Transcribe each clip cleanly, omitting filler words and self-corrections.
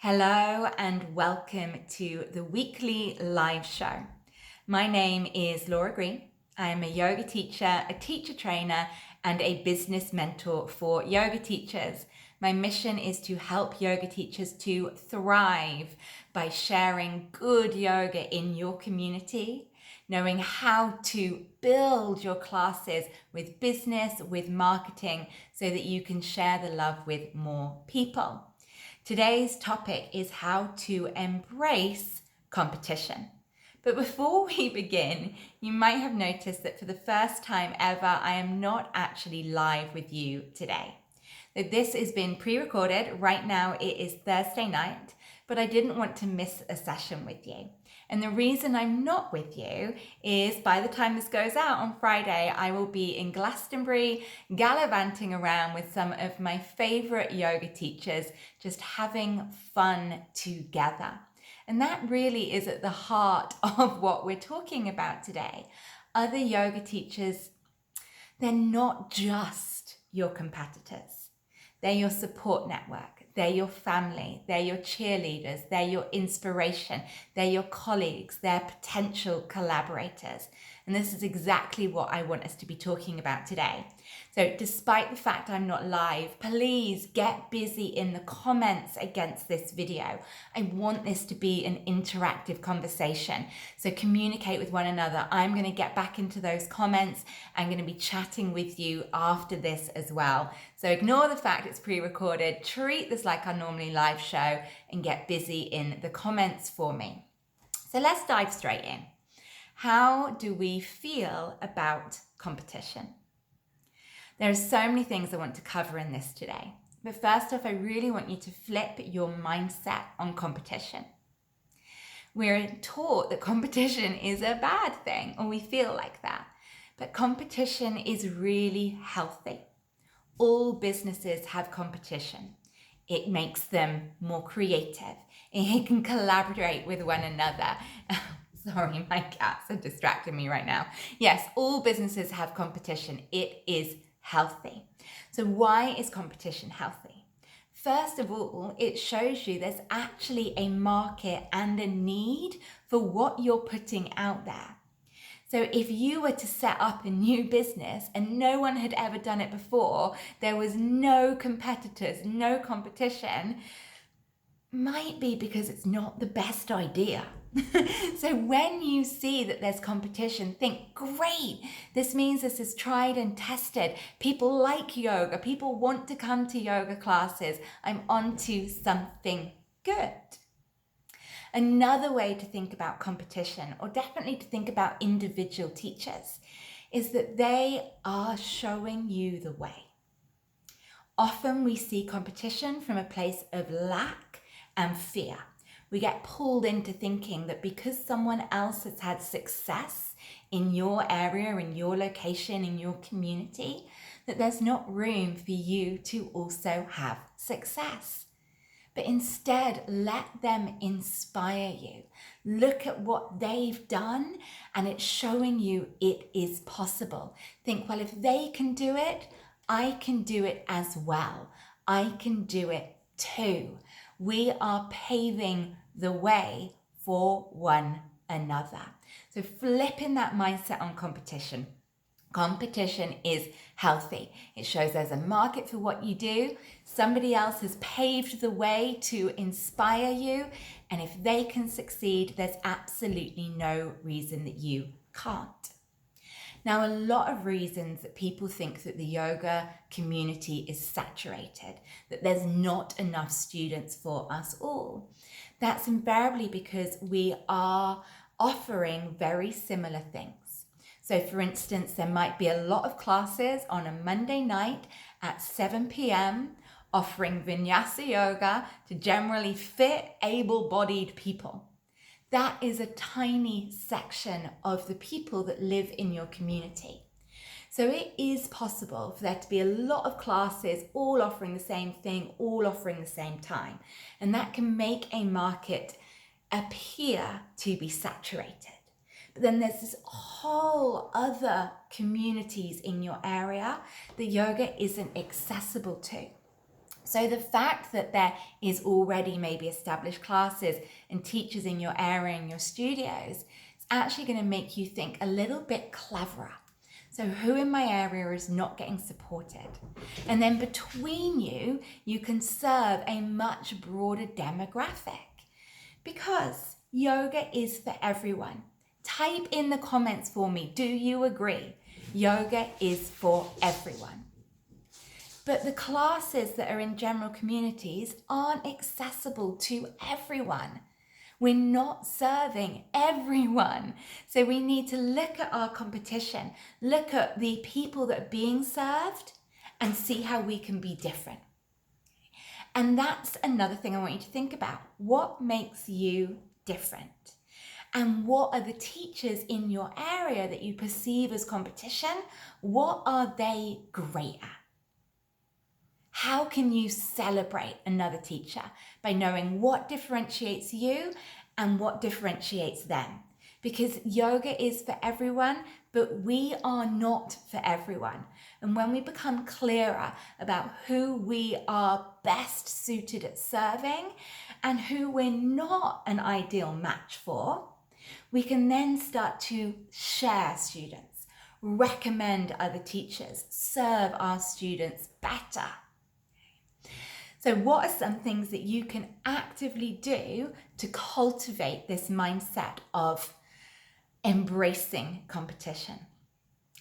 Hello and welcome to the weekly live show. My name is Laura Green. I am a yoga teacher, a teacher trainer, and a business mentor for yoga teachers. My mission is to help yoga teachers to thrive by sharing good yoga in your community, knowing how to build your classes with business, with marketing, so that you can share the love with more people. Today's topic is how to embrace competition. But before we begin, you might have noticed that for the first time ever, I am not actually live with you today. This has been pre-recorded. Right now it is Thursday night, but I didn't want to miss a session with you. And the reason I'm not with you is by the time this goes out on Friday, I will be in Glastonbury gallivanting around with some of my favorite yoga teachers, just having fun together. And that really is at the heart of what we're talking about today. Other yoga teachers, they're not just your competitors. They're your support network. They're your family. They're your cheerleaders. They're your inspiration. They're your colleagues. They're potential collaborators. And this is exactly what I want us to be talking about today. So despite the fact I'm not live, please get busy in the comments against this video. I want this to be an interactive conversation. So communicate with one another. I'm going to get back into those comments. I'm going to be chatting with you after this as well. So ignore the fact it's pre-recorded. Treat this like our normally live show and get busy in the comments for me. So let's dive straight in. How do we feel about competition? There are so many things I want to cover in this today. But first off, I really want you to flip your mindset on competition. We're taught that competition is a bad thing, or we feel like that. But competition is really healthy. All businesses have competition. It makes them more creative. It can collaborate with one another. Sorry, my cats are distracting me right now. Yes, all businesses have competition. It is healthy. So why is competition healthy? First of all, it shows you there's actually a market and a need for what you're putting out there. So if you were to set up a new business and no one had ever done it before, there was no competitors, no competition, might be because it's not the best idea. So when you see that there's competition, think, great, this means this is tried and tested. People like yoga. People want to come to yoga classes. I'm onto something good. Another way to think about competition, or definitely to think about individual teachers, is that they are showing you the way. Often we see competition from a place of lack and fear. We get pulled into thinking that because someone else has had success in your area, in your location, in your community, that there's not room for you to also have success. But instead, let them inspire you. Look at what they've done and it's showing you it is possible. Think, well, if they can do it, I can do it as well. I can do it too. We are paving the way for one another. So flipping that mindset on competition. Competition is healthy. It shows there's a market for what you do. Somebody else has paved the way to inspire you. And if they can succeed, there's absolutely no reason that you can't. Now, a lot of reasons that people think that the yoga community is saturated, that there's not enough students for us all. That's invariably because we are offering very similar things. So for instance, there might be a lot of classes on a Monday night at 7 p.m. offering vinyasa yoga to generally fit, able-bodied people. That is a tiny section of the people that live in your community. So it is possible for there to be a lot of classes all offering the same thing, all offering the same time. And that can make a market appear to be saturated. But then there's this whole other communities in your area that yoga isn't accessible to. So the fact that there is already maybe established classes and teachers in your area, in your studios, is actually going to make you think a little bit cleverer. So who in my area is not getting supported? And then between you, you can serve a much broader demographic, because yoga is for everyone. Type in the comments for me, do you agree? Yoga is for everyone. But the classes that are in general communities aren't accessible to everyone. We're not serving everyone. So we need to look at our competition, look at the people that are being served, and see how we can be different. And that's another thing I want you to think about. What makes you different? And what are the teachers in your area that you perceive as competition? What are they great at? How can you celebrate another teacher? By knowing what differentiates you and what differentiates them. Because yoga is for everyone, but we are not for everyone. And when we become clearer about who we are best suited at serving and who we're not an ideal match for, we can then start to share students, recommend other teachers, serve our students better. So what are some things that you can actively do to cultivate this mindset of embracing competition?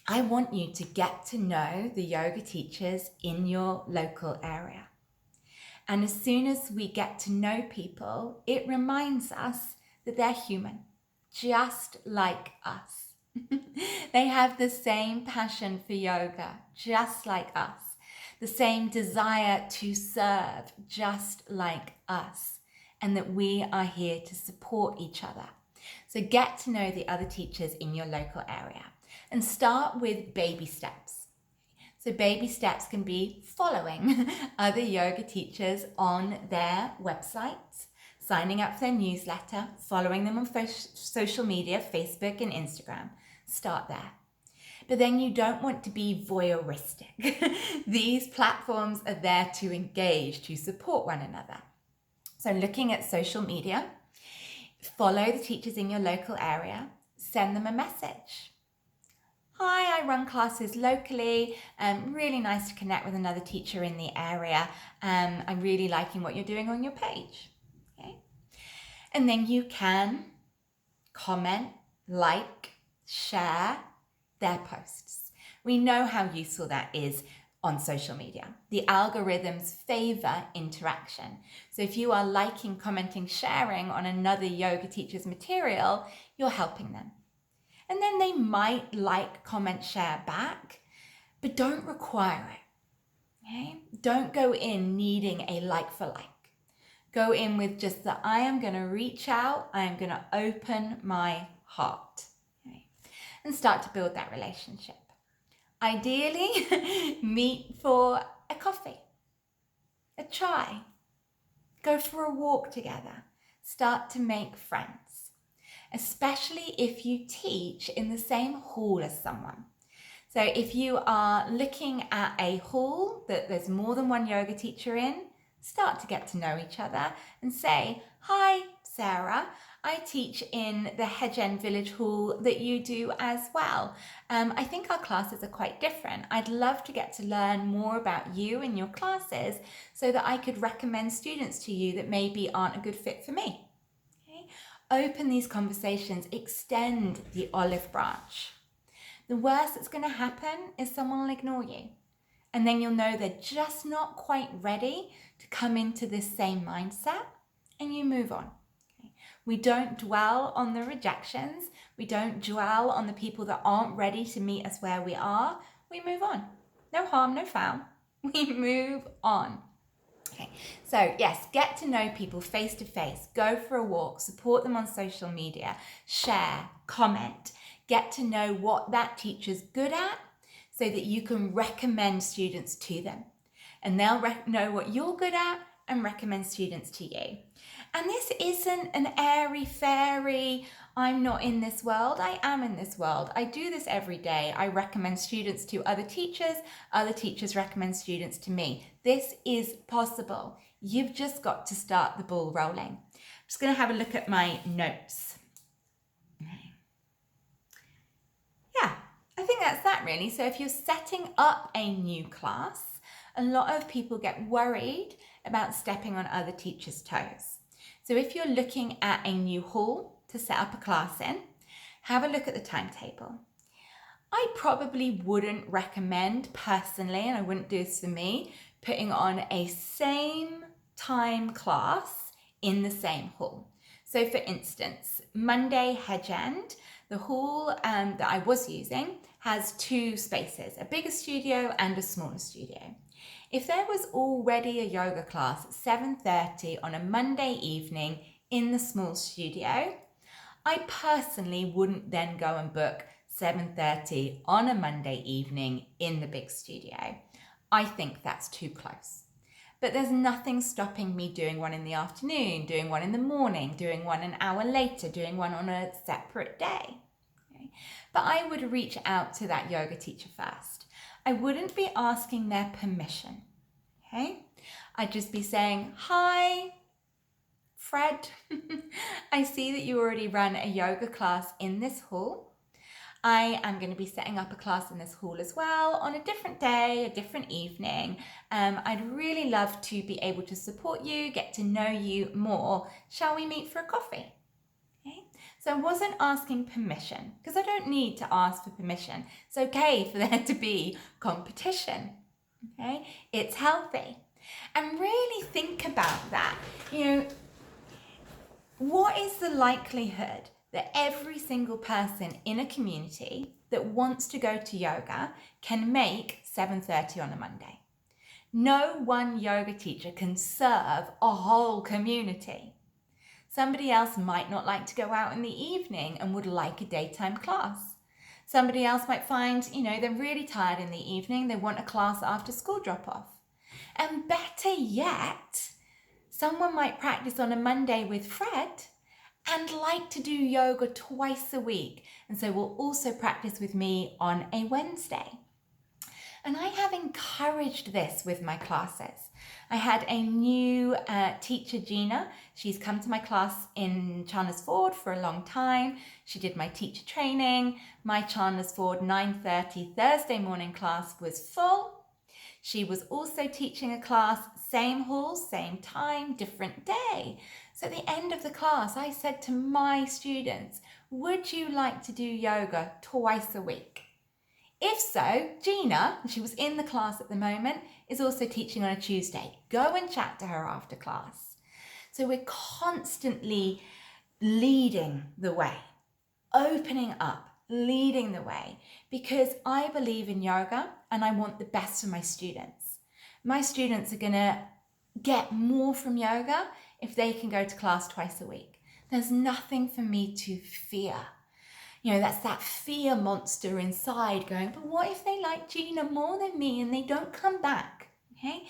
I want you to get to know the yoga teachers in your local area. And as soon as we get to know people, it reminds us that they're human, just like us. They have the same passion for yoga, just like us. The same desire to serve, just like us, and that we are here to support each other. So get to know the other teachers in your local area and start with baby steps. So baby steps can be following other yoga teachers on their websites, signing up for their newsletter, following them on social media, Facebook and Instagram. Start there. But then you don't want to be voyeuristic. These platforms are there to engage, to support one another. So looking at social media, follow the teachers in your local area, send them a message. Hi, I run classes locally. Really nice to connect with another teacher in the area. I'm really liking what you're doing on your page. Okay? And then you can comment, like, share their posts. We know how useful that is on social media. The algorithms favor interaction. So if you are liking, commenting, sharing on another yoga teacher's material, you're helping them. And then they might like, comment, share back, but don't require it. Okay? Don't go in needing a like for like. Go in with just that I am going to reach out, I am going to open my heart. Okay? And start to build that relationship. Ideally, meet for a coffee, a chai, go for a walk together, start to make friends, especially if you teach in the same hall as someone. So if you are looking at a hall that there's more than one yoga teacher in, start to get to know each other and say, hi, Sarah, I teach in the Hedge End Village Hall that you do as well. I think our classes are quite different. I'd love to get to learn more about you and your classes so that I could recommend students to you that maybe aren't a good fit for me. Okay? Open these conversations, extend the olive branch. The worst that's going to happen is someone will ignore you. And then you'll know they're just not quite ready to come into this same mindset, and you move on. Okay? We don't dwell on the rejections. We don't dwell on the people that aren't ready to meet us where we are. We move on. No harm, no foul. We move on. Okay, so yes, get to know people face to face, go for a walk, support them on social media, share, comment, get to know what that teacher's good at so that you can recommend students to them. And they'll know what you're good at and recommend students to you. And this isn't an airy-fairy, I'm not in this world, I am in this world. I do this every day. I recommend students to other teachers recommend students to me. This is possible. You've just got to start the ball rolling. I'm just going to have a look at my notes. Yeah, I think that's that really. So if you're setting up a new class, a lot of people get worried about stepping on other teachers' toes. So if you're looking at a new hall to set up a class in, have a look at the timetable. I probably wouldn't recommend personally, and I wouldn't do this for me, putting on a same time class in the same hall. So for instance, Monday Hedge End, the hall that I was using has 2 spaces, a bigger studio and a smaller studio. If there was already a yoga class at 7:30 on a Monday evening in the small studio, I personally wouldn't then go and book 7:30 on a Monday evening in the big studio. I think that's too close. But there's nothing stopping me doing one in the afternoon, doing one in the morning, doing one an hour later, doing one on a separate day. Okay? But I would reach out to that yoga teacher first. I wouldn't be asking their permission, okay? I'd just be saying, hi, Fred, I see that you already run a yoga class in this hall. I am going to be setting up a class in this hall as well on a different day, a different evening. I'd really love to be able to support you, get to know you more. Shall we meet for a coffee? Okay. So I wasn't asking permission because I don't need to ask for permission. It's okay for there to be competition. Okay, it's healthy. And really think about that. You know, what is the likelihood that every single person in a community that wants to go to yoga can make 7:30 on a Monday? No one yoga teacher can serve a whole community. Somebody else might not like to go out in the evening and would like a daytime class. Somebody else might find, they're really tired in the evening, they want a class after school drop-off. And better yet, someone might practice on a Monday with Fred and like to do yoga twice a week. And so will also practice with me on a Wednesday. And I have encouraged this with my classes. I had a new teacher, Gina. She's come to my class in Chandler's Ford for a long time. She did my teacher training. My Chandler's Ford 9:30 Thursday morning class was full. She was also teaching a class, same hall, same time, different day. So at the end of the class, I said to my students, would you like to do yoga twice a week? If so, Gina, she was in the class at the moment, is also teaching on a Tuesday. Go and chat to her after class. So we're constantly leading the way, opening up, leading the way, because I believe in yoga and I want the best for my students. My students are going to get more from yoga if they can go to class twice a week. There's nothing for me to fear. That's that fear monster inside going, but what if they like Gina more than me and they don't come back? Okay?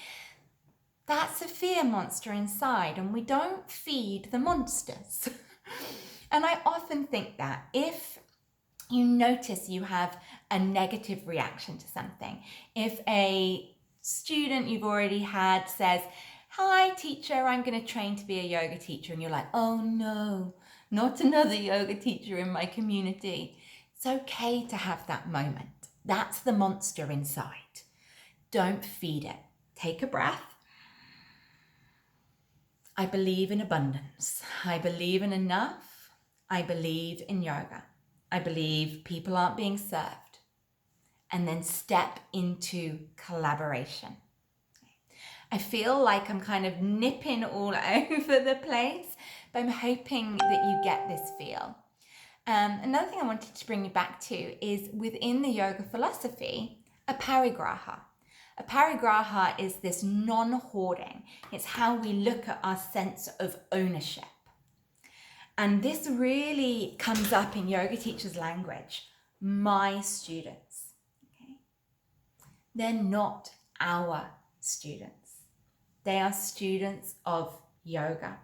That's a fear monster inside, and we don't feed the monsters. And I often think that if you notice you have a negative reaction to something, if a student you've already had says, hi teacher, I'm going to train to be a yoga teacher, and you're like, oh no, not another yoga teacher in my community. It's okay to have that moment. That's the monster inside. Don't feed it. Take a breath. I believe in abundance. I believe in enough. I believe in yoga. I believe people aren't being served. And then step into collaboration. I feel like I'm kind of nipping all over the place, but I'm hoping that you get this feel. Another thing I wanted to bring you back to is within the yoga philosophy, a parigraha. A parigraha is this non-hoarding. It's how we look at our sense of ownership. And this really comes up in yoga teachers' language. My students. Okay? They're not our students. They are students of yoga.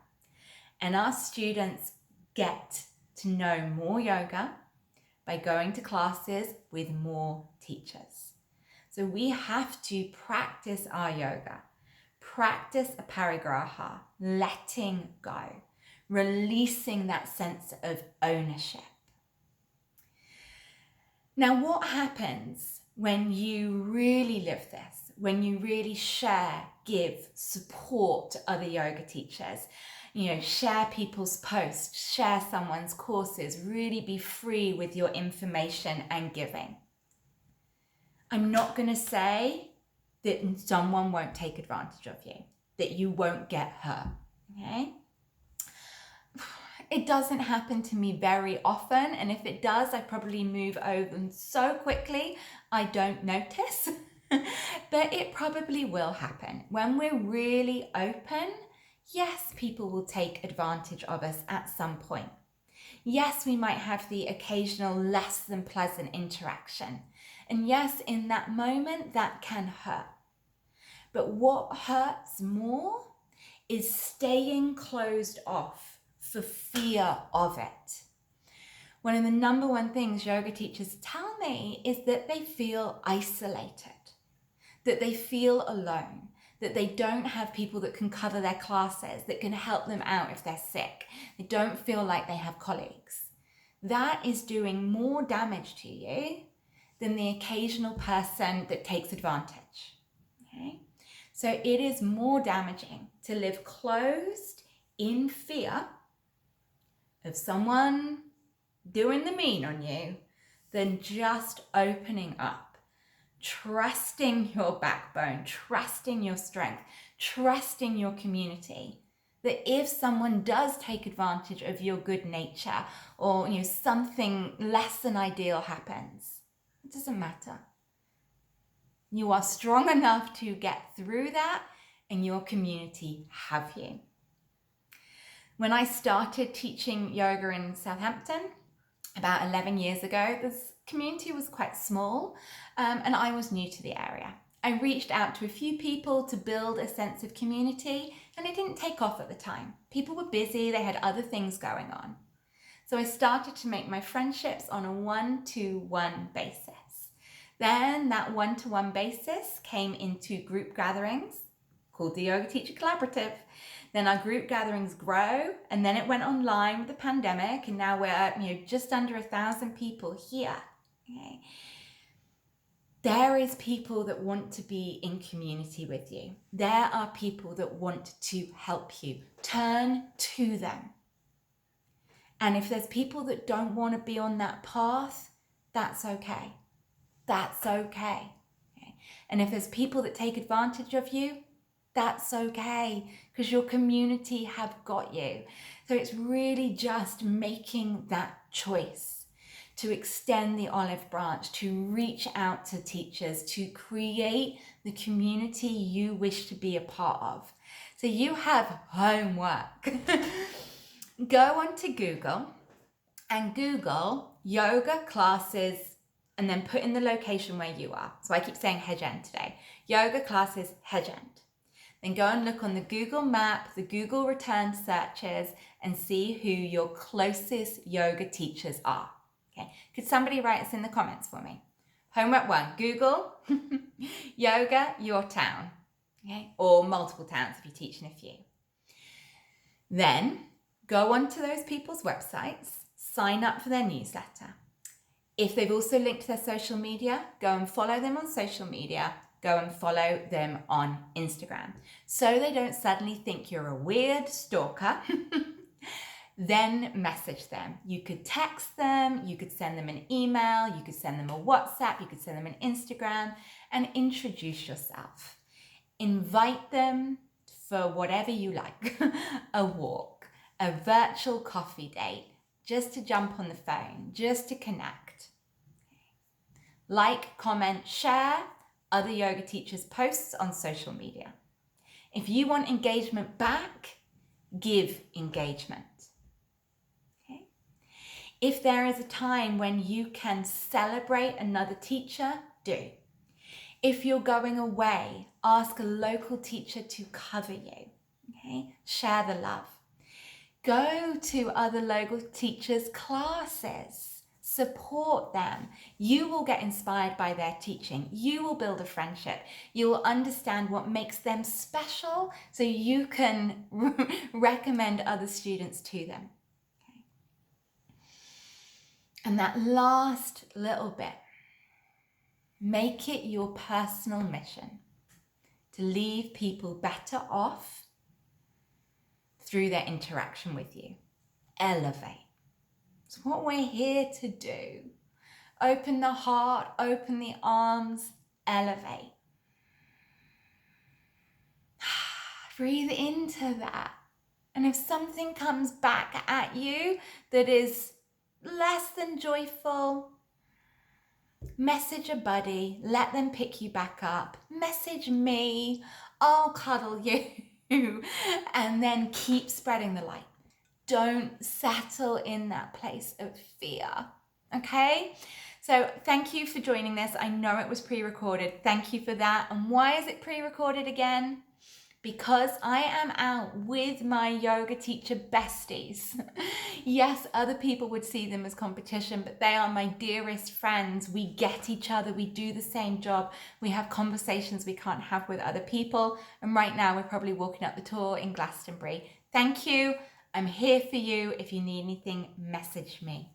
And our students get to know more yoga by going to classes with more teachers. So we have to practice our yoga, practice a parigraha, letting go, releasing that sense of ownership. Now, what happens when you really live this, when you really share, give, support other yoga teachers, share people's posts, share someone's courses, really be free with your information and giving? I'm not going to say that someone won't take advantage of you, that you won't get hurt, okay? It doesn't happen to me very often, and if it does, I probably move over them so quickly I don't notice. But it probably will happen. When we're really open, yes, people will take advantage of us at some point. Yes, we might have the occasional less than pleasant interaction. And yes, in that moment, that can hurt. But what hurts more is staying closed off for fear of it. One of the number one things yoga teachers tell me is that they feel isolated, that they feel alone, that they don't have people that can cover their classes, that can help them out if they're sick. They don't feel like they have colleagues. That is doing more damage to you than the occasional person that takes advantage. Okay? So it is more damaging to live closed in fear of someone doing the mean on you than just opening up, trusting your backbone, trusting your strength, trusting your community, that if someone does take advantage of your good nature or something less than ideal happens, it doesn't matter. You are strong enough to get through that, and your community have you. When I started teaching yoga in Southampton about 11 years ago, this community was quite small, and I was new to the area. I reached out to a few people to build a sense of community, and it didn't take off at the time. People were busy, they had other things going on. So I started to make my friendships on a one-to-one basis. Then that one-to-one basis came into group gatherings called the Yoga Teacher Collaborative. Then our group gatherings grow, and then it went online with the pandemic, and now we're just under 1,000 people here. Okay. There is people that want to be in community with you. There are people that want to help you. Turn to them. And if there's people that don't want to be on that path, that's okay. That's okay. Okay. And if there's people that take advantage of you, that's okay, because your community have got you. So it's really just making that choice to extend the olive branch, to reach out to teachers, to create the community you wish to be a part of. So you have homework. Go onto Google and Google yoga classes, and then put in the location where you are. So I keep saying Hedge End today. Yoga classes, Hedge End. Then go and look on the Google map, the Google return searches, and see who your closest yoga teachers are. Okay. Could somebody write us in the comments for me? Homework 1, Google yoga, your town. Okay. Or multiple towns if you teach in a few. Then go onto those people's websites, sign up for their newsletter. If they've also linked their social media, go and follow them on social media. Go and follow them on Instagram, so they don't suddenly think you're a weird stalker. Then message them. You could text them, you could send them an email, you could send them a WhatsApp, you could send them an Instagram, and introduce yourself. Invite them for whatever you like, a walk, a virtual coffee date, just to jump on the phone, just to connect. Like, comment, share other yoga teachers' posts on social media. If you want engagement back, give engagement. Okay? If there is a time when you can celebrate another teacher, do. If you're going away, ask a local teacher to cover you. Okay? Share the love. Go to other local teachers' classes. Support them. You will get inspired by their teaching. You will build a friendship. You will understand what makes them special so you can recommend other students to them. Okay. And that last little bit, make it your personal mission to leave people better off through their interaction with you. Elevate. It's what we're here to do. Open the heart, open the arms, elevate. Breathe into that. And if something comes back at you that is less than joyful, message a buddy, let them pick you back up. Message me, I'll cuddle you. And then keep spreading the light. Don't settle in that place of fear, okay? So thank you for joining this. I know it was pre-recorded. Thank you for that. And why is it pre-recorded again? Because I am out with my yoga teacher besties. Yes, other people would see them as competition, but they are my dearest friends. We get each other, we do the same job, we have conversations we can't have with other people. And right now we're probably walking up the tour in Glastonbury. Thank you. I'm here for you. If you need anything, message me.